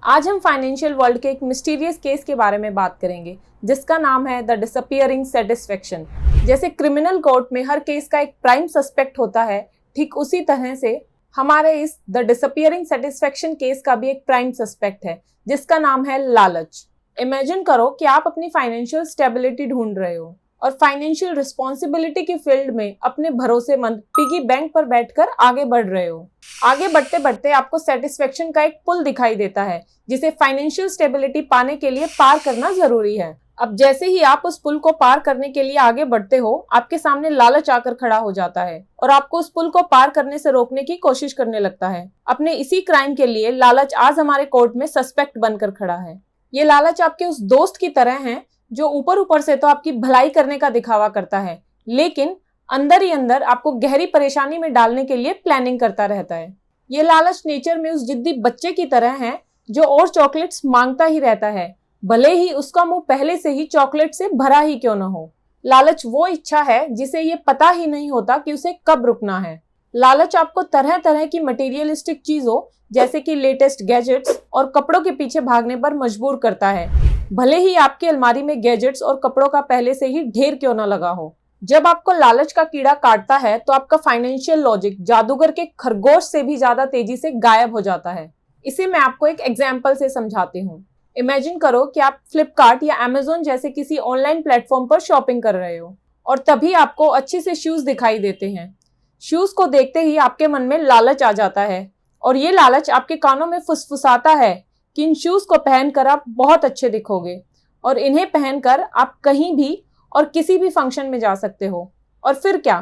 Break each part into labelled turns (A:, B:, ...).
A: आज हम financial world के एक मिस्टीरियस केस के बारे में बात करेंगे जिसका नाम है द डिसअपीयरिंग सेटिस्फेक्शन। जैसे क्रिमिनल कोर्ट में हर केस का एक प्राइम सस्पेक्ट होता है, ठीक उसी तरह से हमारे इस द डिसअपीयरिंग सेटिस्फेक्शन केस का भी एक प्राइम सस्पेक्ट है जिसका नाम है लालच। इमेजिन करो कि आप अपनी फाइनेंशियल स्टेबिलिटी ढूंढ रहे हो और फाइनेंशियल रिस्पॉन्सिबिलिटी की फील्ड में अपने भरोसेमंद पिगी बैंक पर बैठकर आगे बढ़ रहे हो। आगे बढ़ते बढ़ते आपको सेटिस्फेक्शन का एक पुल दिखाई देता है जिसे फाइनेंशियल स्टेबिलिटी पाने के लिए पार करना जरूरी है। अब जैसे ही आप उस पुल को पार करने के लिए आगे बढ़ते हो, आपके सामने लालच आकर खड़ा हो जाता है और आपको उस पुल को पार करने से रोकने की कोशिश करने लगता है। अपने इसी क्राइम के लिए लालच आज हमारे कोर्ट में सस्पेक्ट बनकर खड़ा है। ये लालच आपके उस दोस्त की तरह है जो ऊपर ऊपर से तो आपकी भलाई करने का दिखावा करता है, लेकिन अंदर ही अंदर आपको गहरी परेशानी में डालने के लिए प्लानिंग करता रहता है। ये लालच नेचर में उस जिद्दी बच्चे की तरह है जो और चॉकलेट्स मांगता ही रहता है, भले ही उसका मुंह पहले से ही चॉकलेट से भरा ही क्यों न हो। लालच वो इच्छा है जिसे ये पता ही नहीं होता कि उसे कब रुकना है। लालच आपको तरह तरह की मटेरियलिस्टिक चीजों जैसे कि लेटेस्ट गैजेट्स और कपड़ों के पीछे भागने पर मजबूर करता है, भले ही आपकी अलमारी में गैजेट्स और कपड़ों का पहले से ही ढेर क्यों न लगा हो। जब आपको लालच का कीड़ा काटता है तो आपका फाइनेंशियल लॉजिक जादूगर के खरगोश से भी ज्यादा तेजी से गायब हो जाता है। इसे मैं आपको एक एग्जाम्पल से समझाती हूँ। इमेजिन करो कि आप फ्लिपकार्ट या अमेजोन जैसे किसी ऑनलाइन प्लेटफॉर्म पर शॉपिंग कर रहे हो और तभी आपको अच्छे से शूज दिखाई देते हैं। शूज को देखते ही आपके मन में लालच आ जाता है और ये लालच आपके कानों में फुसफुसाता है कि इन शूज को पहनकर आप बहुत अच्छे दिखोगे और इन्हें पहनकर आप कहीं भी और किसी भी फंक्शन में जा सकते हो। और फिर क्या,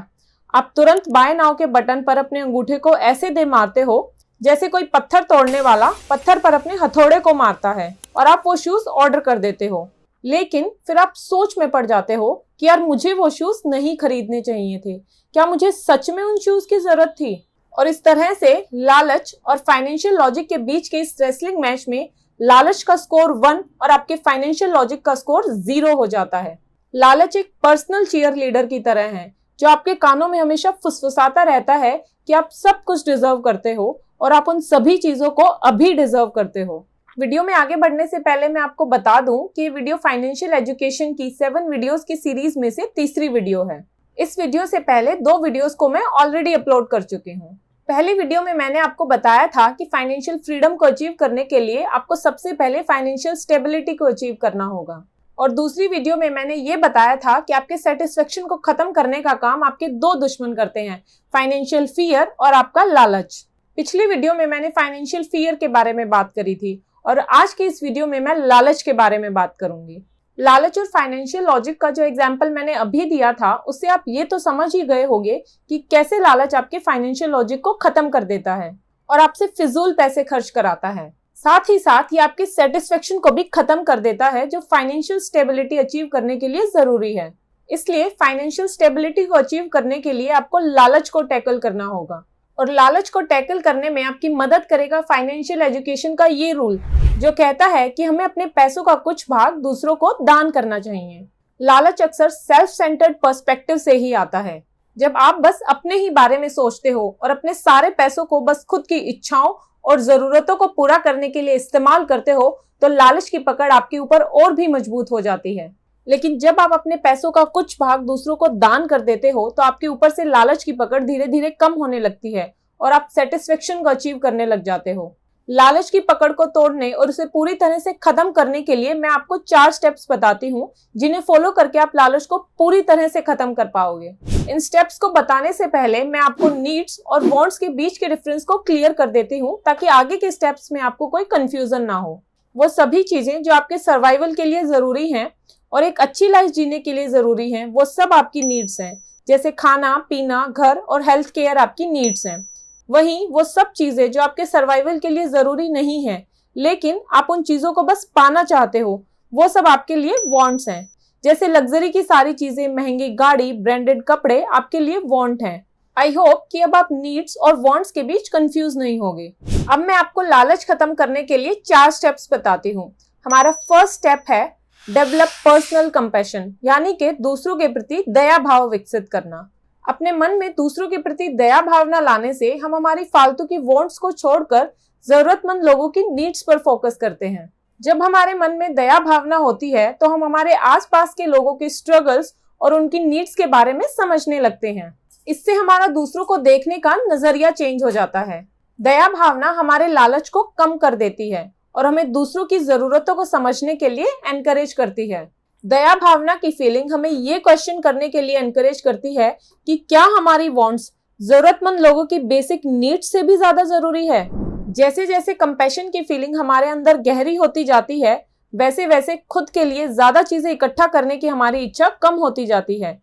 A: आप तुरंत बाय नाउ के बटन पर अपने अंगूठे को ऐसे दे मारते हो जैसे कोई पत्थर तोड़ने वाला पत्थर पर अपने हथौड़े को मारता है और आप वो शूज ऑर्डर कर देते हो। लेकिन फिर आप सोच में पड़ जाते हो कि यार मुझे वो शूज नहीं खरीदने चाहिए थे, क्या मुझे सच में उन शूज की जरूरत थी। और इस तरह से लालच और फाइनेंशियल लॉजिक के बीच के इस रेसलिंग मैच में लालच का स्कोर 1 और आपके फाइनेंशियल लॉजिक का स्कोर 0 हो जाता है। लालच एक पर्सनल चीयर लीडर की तरह है जो आपके कानों में हमेशा फुसफुसाता रहता है कि आप सब कुछ डिजर्व करते हो और आप उन सभी चीजों को अभी डिजर्व करते हो। वीडियो में आगे बढ़ने से पहले मैं आपको बता दूं कि ये वीडियो फाइनेंशियल एजुकेशन की 7 वीडियोस की सीरीज में से तीसरी वीडियो है। इस वीडियो से पहले 2 वीडियोस को मैं ऑलरेडी अपलोड कर चुकी हूँ। पहली वीडियो में मैंने आपको बताया था कि फाइनेंशियल फ्रीडम को अचीव करने के लिए आपको सबसे पहले फाइनेंशियल स्टेबिलिटी को अचीव करना होगा, और दूसरी वीडियो में मैंने ये बताया था कि आपके सेटिस्फेक्शन को खत्म करने का काम आपके 2 दुश्मन करते हैं, फाइनेंशियल फियर और आपका लालच। पिछली वीडियो में मैंने फाइनेंशियल फियर के बारे में बात करी थी और आज की इस वीडियो में मैं लालच के बारे में बात करूंगी। लालच और फाइनेंशियल लॉजिक का जो एग्जाम्पल मैंने अभी दिया था उससे आप ये तो समझ ही गए होंगे कि कैसे लालच आपके फाइनेंशियल लॉजिक को खत्म कर देता है और आपसे फिजूल पैसे खर्च कराता है। साथ ही साथ ये आपके सेटिस्फेक्शन को भी खत्म कर देता है जो फाइनेंशियल स्टेबिलिटी अचीव करने के लिए जरूरी है। इसलिए फाइनेंशियल स्टेबिलिटी को अचीव करने के लिए आपको लालच को टैकल करना होगा और लालच को टैकल करने में आपकी मदद करेगा फाइनेंशियल एजुकेशन का ये रूल जो कहता है कि हमें अपने पैसों का कुछ भाग दूसरों को दान करना चाहिए। लालच अक्सर सेल्फ सेंटर्ड पर्सपेक्टिव से ही आता है। जब आप बस अपने ही बारे में सोचते हो और अपने सारे पैसों को बस खुद की इच्छाओं और जरूरतों को पूरा करने के लिए इस्तेमाल करते हो तो लालच की पकड़ आपके ऊपर और भी मजबूत हो जाती है। लेकिन जब आप अपने पैसों का कुछ भाग दूसरों को दान कर देते हो तो आपके ऊपर से लालच की पकड़ धीरे धीरे कम होने लगती है और आप सेटिस्फेक्शन को अचीव करने लग जाते हो। लालच की पकड़ को तोड़ने और उसे पूरी तरह से खत्म करने के लिए मैं आपको 4 स्टेप्स बताती हूँ जिन्हें फॉलो करके आप लालच को पूरी तरह से खत्म कर पाओगे। इन स्टेप्स को बताने से पहले मैं आपको नीड्स और वांट्स के बीच के डिफरेंस को क्लियर कर देती हूँ ताकि आगे के स्टेप्स में आपको कोई कंफ्यूजन ना हो। वो सभी चीजें जो आपके सर्वाइवल के लिए जरूरी हैं और एक अच्छी लाइफ जीने के लिए जरूरी हैं, वो सब आपकी नीड्स हैं। जैसे खाना पीना, घर और हेल्थ केयर आपकी नीड्स हैं। वहीं वो सब चीजें जो आपके सर्वाइवल के लिए जरूरी नहीं है लेकिन आप उन चीजों को बस पाना चाहते हो, वो सब आपके लिए वांट्स हैं। जैसे लग्जरी की सारी चीजें, महंगी गाड़ी, ब्रांडेड कपड़े आपके लिए वांट हैं। आई होप कि अब आप नीड्स और वांट्स के बीच कंफ्यूज नहीं होगे। अब मैं आपको लालच खत्म करने के लिए 4 स्टेप्स बताती हूँ। हमारा फर्स्ट स्टेप है डेवलप पर्सनल कंपैशन, यानी कि दूसरों के प्रति दया भाव विकसित करना। अपने मन में दूसरों के प्रति दया भावना लाने से हम हमारी फालतू की वांट्स को छोड़कर जरूरतमंद लोगों की नीड्स पर फोकस करते हैं। जब हमारे मन में दया भावना होती है तो हम हमारे आसपास के लोगों के स्ट्रगल्स और उनकी नीड्स के बारे में समझने लगते हैं। इससे हमारा दूसरों को देखने का नजरिया चेंज हो जाता है। दया भावना हमारे लालच को कम कर देती है और हमें दूसरों की जरूरतों को समझने के लिए एनकरेज करती है। दया भावना की फीलिंग हमें ये क्वेश्चन करने के लिए एनकरेज करती है कि क्या हमारी वांट्स जरूरतमंद लोगों की बेसिक नीड्स से भी ज्यादा जरूरी है। जैसे जैसे कंपैशन की फीलिंग हमारे अंदर गहरी होती जाती है, वैसे वैसे खुद के लिए ज्यादा चीजें इकट्ठा करने की हमारी इच्छा कम होती जाती है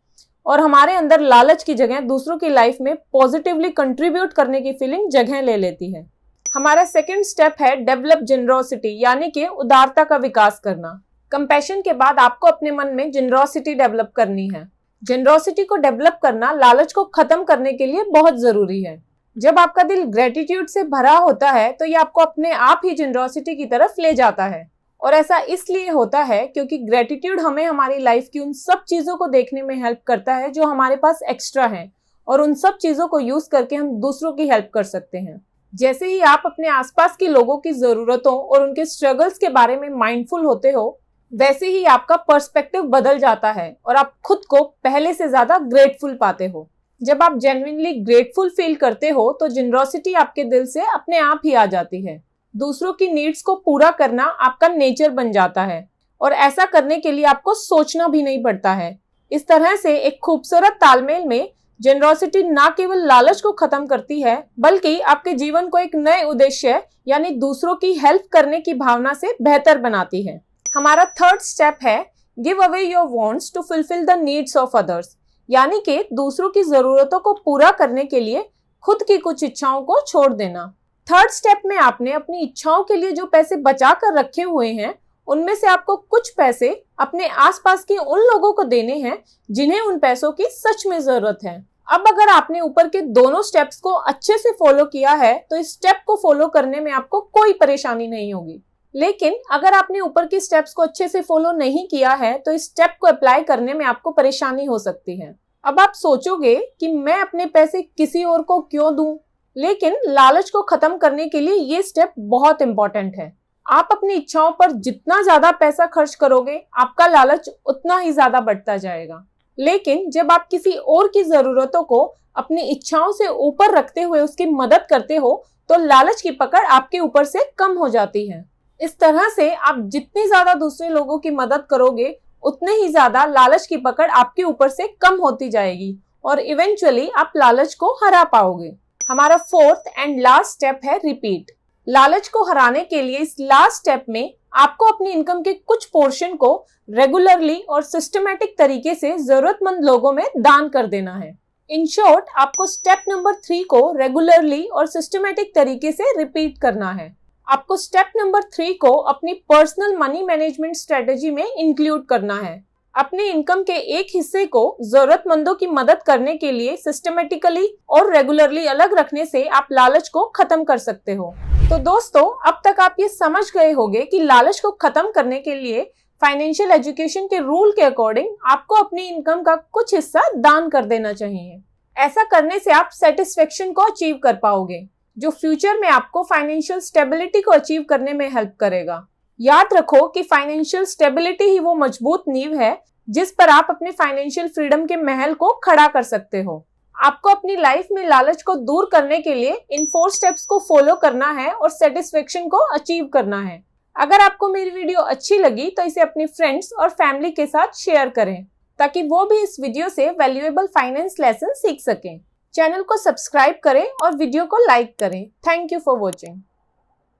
A: और हमारे अंदर लालच की जगह दूसरों की लाइफ में पॉजिटिवली कंट्रीब्यूट करने की फीलिंग जगह ले लेती है। हमारा सेकंड स्टेप है डेवलप जेनरोसिटी, यानी कि उदारता का विकास करना। कंपैशन के बाद आपको अपने मन में जेनरोसिटी डेवलप करनी है। जेनरोसिटी को डेवलप करना लालच को खत्म करने के लिए बहुत जरूरी है। जब आपका दिल ग्रेटिट्यूड से भरा होता है तो ये आपको अपने आप ही जेनरोसिटी की तरफ ले जाता है। और ऐसा इसलिए होता है क्योंकि ग्रेटिट्यूड हमें हमारी लाइफ की उन सब चीजों को देखने में हेल्प करता है जो हमारे पास एक्स्ट्रा है, और उन सब चीजों को यूज करके हम दूसरों की हेल्प कर सकते हैं। जैसे ही आप अपने आसपास के लोगों की जरूरतों और उनके स्ट्रगल्स के बारे में माइंडफुल होते हो, वैसे ही आपका पर्सपेक्टिव बदल जाता है और आप खुद को पहले से ज्यादा ग्रेटफुल पाते हो। जब आप जेन्युइनली ग्रेटफुल फील करते हो तो जेनरोसिटी आपके दिल से अपने आप ही आ जाती है। दूसरों की नीड्स को पूरा करना आपका नेचर बन जाता है और ऐसा करने के लिए आपको सोचना भी नहीं पड़ता है। इस तरह से एक खूबसूरत तालमेल में जेनरोसिटी ना केवल लालच को खत्म करती है बल्कि आपके जीवन को एक नए उद्देश्य यानी दूसरों की हेल्प करने की भावना से बेहतर बनाती है। हमारा थर्ड स्टेप है give away your wants to fulfil the needs of others, यानी कि दूसरों की जरूरतों को पूरा करने के लिए खुद की कुछ इच्छाओं को छोड़ देना। थर्ड स्टेप में आपने अपनी इच्छाओं के लिए जो पैसे बचा कर रखे हुए हैं उनमें से आपको कुछ पैसे अपने आसपास के उन लोगों को देने हैं जिन्हें उन पैसों की सच में जरूरत है। अब अगर आपने ऊपर के दोनों स्टेप्स को अच्छे से फॉलो किया है तो इस स्टेप को फॉलो करने में आपको कोई परेशानी नहीं होगी। लेकिन अगर आपने ऊपर के स्टेप्स को अच्छे से फॉलो नहीं किया है तो इस स्टेप को अप्लाई करने में आपको परेशानी हो सकती है। अब आप सोचोगे कि मैं अपने पैसे किसी और को क्यों दूं? लेकिन लालच को खत्म करने के लिए ये स्टेप बहुत इंपॉर्टेंट है। आप अपनी इच्छाओं पर जितना ज्यादा पैसा खर्च करोगे आपका लालच उतना ही ज्यादा बढ़ता जाएगा। लेकिन जब आप किसी और की जरूरतों को अपनी इच्छाओं से ऊपर रखते हुए उसकी मदद करते हो तो लालच की पकड़ आपके ऊपर से कम हो जाती है। इस तरह से आप जितनी ज्यादा दूसरे लोगों की मदद करोगे उतने ही ज्यादा लालच की पकड़ आपके ऊपर से कम होती जाएगी और इवेंचुअली आप लालच को हरा पाओगे। हमारा फोर्थ एंड लास्ट स्टेप है रिपीट। लालच को हराने के लिए इस लास्ट स्टेप में आपको अपनी इनकम के कुछ पोर्शन को रेगुलरली और सिस्टमैटिक तरीके से जरूरतमंद लोगों में दान कर देना है। इन शॉर्ट, आपको स्टेप नंबर 3 को रेगुलरली और सिस्टमैटिक तरीके से रिपीट करना है। आपको स्टेप नंबर 3 को अपनी पर्सनल मनी मैनेजमेंट स्ट्रेटेजी में इंक्लूड करना है। अपने इनकम के एक हिस्से को जरूरतमंदों की मदद करने के लिए सिस्टमेटिकली और रेगुलरली अलग रखने से आप लालच को खत्म कर सकते हो। तो दोस्तों, अब तक आप ये समझ गए होंगे कि लालच को खत्म करने के लिए फाइनेंशियल एजुकेशन के रूल के अकॉर्डिंग आपको अपनी इनकम का कुछ हिस्सा दान कर देना चाहिए। ऐसा करने से आप सेटिस्फेक्शन को अचीव कर पाओगे जो फ्यूचर में आपको फाइनेंशियल स्टेबिलिटी को अचीव करने में हेल्प करेगा। याद रखो कि फाइनेंशियल स्टेबिलिटी ही वो मजबूत नींव है जिस पर आप अपने फाइनेंशियल फ्रीडम के महल को खड़ा कर सकते हो। आपको अपनी लाइफ में लालच को दूर करने के लिए इन 4 स्टेप्स को फॉलो करना है और सेटिस्फेक्शन को अचीव करना है। अगर आपको मेरी वीडियो अच्छी लगी तो इसे अपने फ्रेंड्स और फैमिली के साथ शेयर करें ताकि वो भी इस वीडियो से वैल्यूएबल फाइनेंस लेसन सीख सकें। चैनल को सब्सक्राइब करें और वीडियो को लाइक करें। Thank you for watching.